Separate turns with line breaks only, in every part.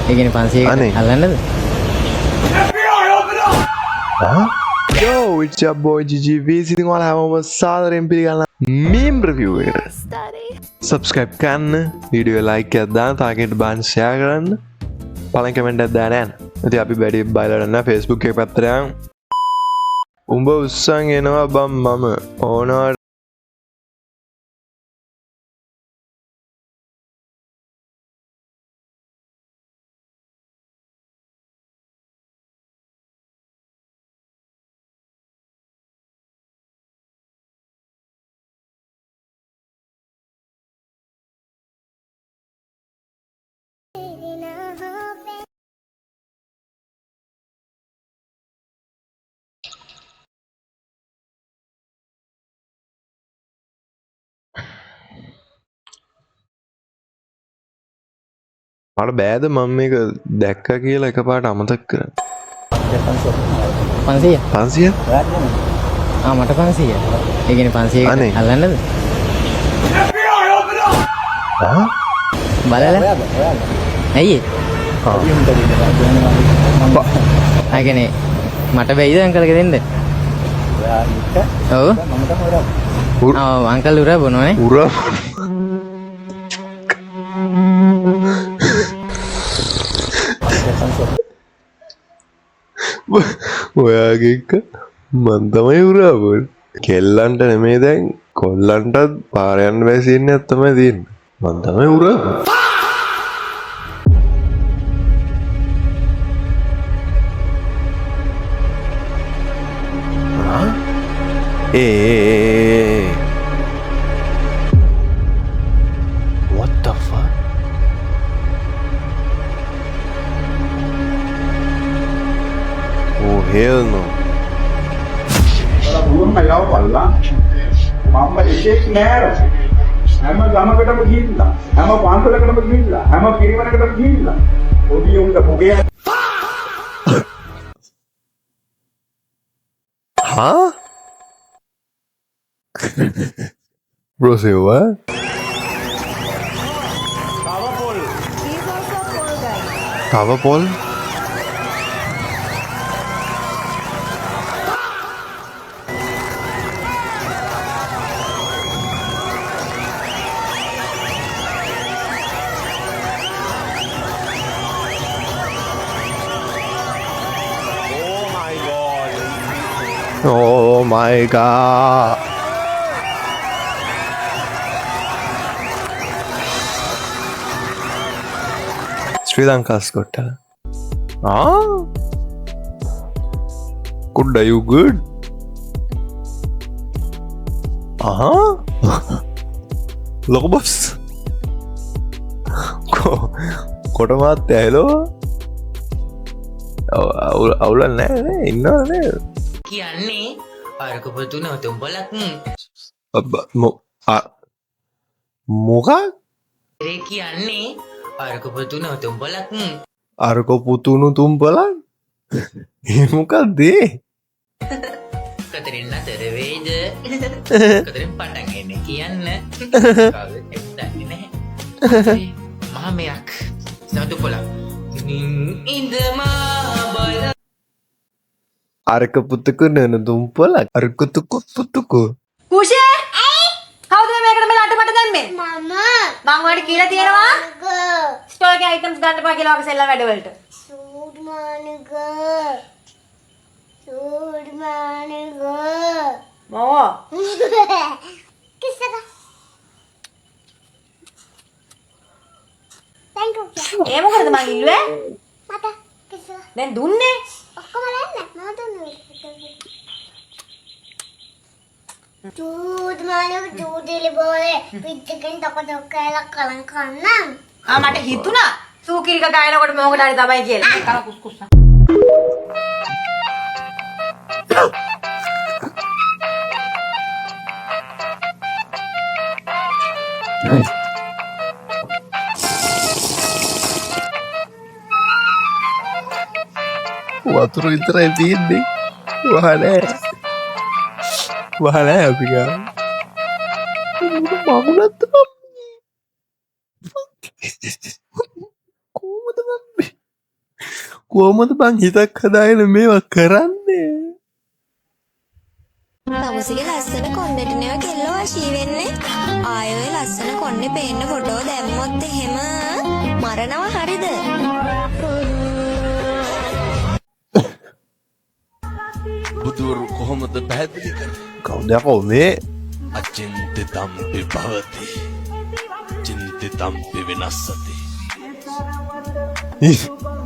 ඒ කියන්නේ 500 අල්ලන්නද?
Yo, it's your boy GGV. ඉතින් ඔයාලා හැමෝම සාදරයෙන් පිළිගන්නවා meme review එකට. subscribe කරන්න, වීඩියෝ like එකක් දාන්න, තාගෙට බාන්න share කරන්න, පළවෙනි comment එකක් දාන්න යන්න. ඉතින් අපි බැරි බයිලා යන Facebook එක පැත්තට යන්. උඹ උස්සන් එනවා බම් මම ඕනවා මට බෑද මම මේක දැක්ක කියලා එකපාරට අමතක කරන්න.
500
500?
මට 500. ඒ කියන්නේ 500 අල්ලන්නද? බලලා ඇයි ඒ කියන්නේ මට බැයිද අංකල්ක දෙන්න? ඔව් අංකල් උරා බොනවනේ.
උරා ඔයාගේ එක මන් තමයි උරා බොල්. කෙල්ලන්ට නෙමෙයි දැන් කොල්ලන්ටත් පාර යන්න බැසි ඉන්නේ තමයි තියෙන්නේ. මන් තමයි උරා බොල්. What the fuck? Oh hell no.
බුරුම යවපල්ලා මම එකෙක් නෑර හැම ගමකටම ගිහිල්ලා හැම පන්සලකටම ගිහිල්ලා හැම පිරිවෙනකටම ගිහිල්ලා පොඩි උන්ට පුගේ
Huh? Bro, say what? Tava Paul? Oh my god. Sri Lanka's got talent. Good, are you good? Look boss. කොටමාත් ඇහෙලෝ අවුල නෑ ඉන්නවනේ
කියන්නේ අරකපතු නොතුම්බලක්
මොකක්
ඒ කියන්නේ අරකපතු නොතුම්බලක්
අරක පුතුණු තුම්පලන් මොකක්දේ
කතරින් අතර වේද කතරින් පටන් එන්නේ කියන්න දන්නේ නැහැ මහමයක් සතු පොලක් ඉඳමා බල
අරක පුතක නන තුම්පලක් අරකුතුකු පුතුකු
කුෂේ කවුද මේකට මේ ලඩ මට දැම්මේ මම ඔයාලට කියලා තියෙනවා ස්ටෝර් එකේ අයිටම්ස් ගන්න එපා කියලා වගේ සෙල්ලම් වැඩවලට සූඩ්මානික මොවා කිස්සක තෑන්ක් යූ ඒ මොකටද මං ඉල්ලුවේ මට කිස්සක දැන් දුන්නේ ඔක්කොම ලැන්න මම දුන්නේ සූඩ්මානික චූටිලි බෝලේ පිටිකෙන් තක තක කැලක් කලන් කන්නම් මට හිතුණා සූකිරික ගායනකොට මොකද හරි තමයි කියලා කන කුස්කුස්ස
වතුර විතරයි තියෙන්නේ වහනෑ අපි ගාන මගුලත් කොහොමද මම කොහොමද බං හිතක් හදාගෙන මේවා කරන්නේ?
තමුසිගේ ලස්සන කොණ්ඩෙට නෙව කෙල්ලෝ වශී වෙන්නේ. ආයෙ ඔය ලස්සන කොණ්ඩේ පේන්න ෆොටෝ දැම්මොත් එහෙම මරනවා හරිද?
බුදුවරු කොහොමද පැහැදිලි කරන්නේ?
කවුද යකෝ මේ?
අචින්තිතම්පි භවති චින්තිතම්පි විනස්සති.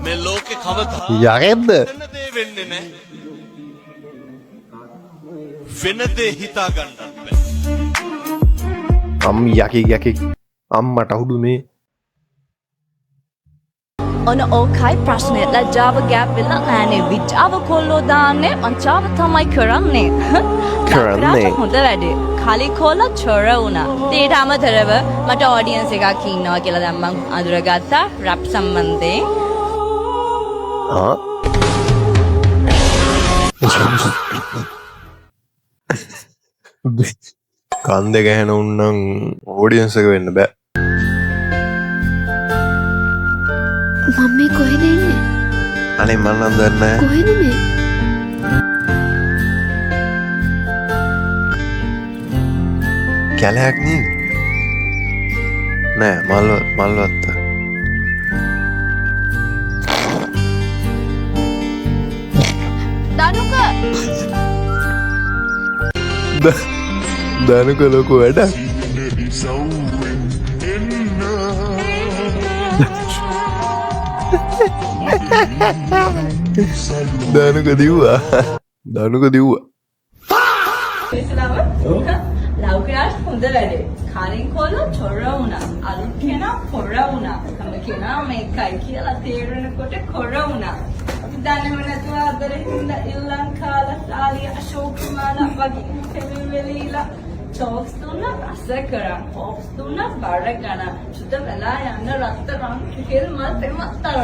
මේ ලෝකේ කවදා
යකෙක්ද?
වෙන දේ වෙන්නේ නැහැ. වෙන දේ හිතා ගන්නත් බෑ.
යකෙක් අම්මට අහුඩු මේ.
ඔන ඕකයි ප්‍රශ්නේ ලැජ්ජාව ගෑප් වෙලා නෑනේ විජ්ජාව කොල්ලෝ දාන්නේ මංචාව තමයි කරන්නේ හොඳ වැඩේ කලින් කොල්ල චොර වුණා ඊට අමතරව මට ඔඩියන්ස් එකක් ඉන්නවා කියලා දැන් මං අඳුරගත්තා රැප් සම්බන්ධයෙන්
කන් දෙක ගැහෙන උන්නම් ඔඩියන්ස් එක වෙන්න බෑ.
මම මේ කොහෙද ඉන්නේ?
අනේ මම නම් දන්නේ නැහැ.
කොහෙද මේ?
කැලයක් නේද? නෑ මල්වත්ත. දනුක ලොකු වැඩක්. දනුක දිව්වා.
ලෞකිරාජ් හොඳ වැඩේ කලින් කොල්ල චොර වුණා අලුත් කෙනා කොර වුණා තම කෙනා මේකයි කියලා තේරෙනකොට කොර වුණා අපි දන්නේම නැතුව අදරින් ඉල්ලන් කාලා සාලිය අශෝක් කුමාරලා වගේ පෙරෙවිලා චෝක්ස් තුන රස කරා පොප්ස් තුන බර ගන්න සුද වෙලා යන රත්තරන් කෙල් මල් පෙමත්තර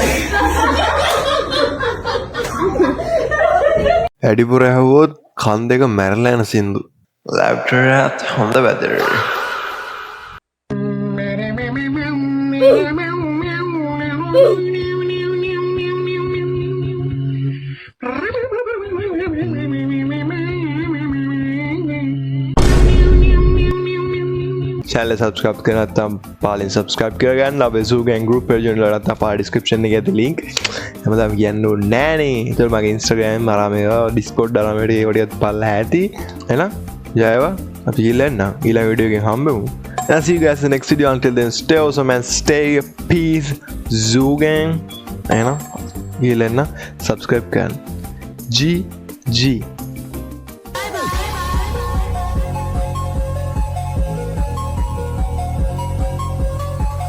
වැඩිපුර ඇහුවොත් කන් දෙක මැරලා යන සින්දු. ලැප්ටොප් හොඳ වැදර. चैनल सब्सक्राइब करना तब पालिन सब्सक्राइब कर गया अब ज़ूगैंग ग्रुप पर जो लड़ा था पार डिस्क्रिप्शन में गया लिंक मतलब ये नो नैनी तो मगे इंस्टाग्राम मारा मेरा डिस्कॉर्ड डाला मेरे ऑडियो पाल है थी है ना जाएगा अब ये लेना ये वीडियो के हम हूँ I'll see you guys in the next video. Until then, stay awesome and stay peace. ज़ूगैंग है ना ये लेना सब्सक्राइब कर G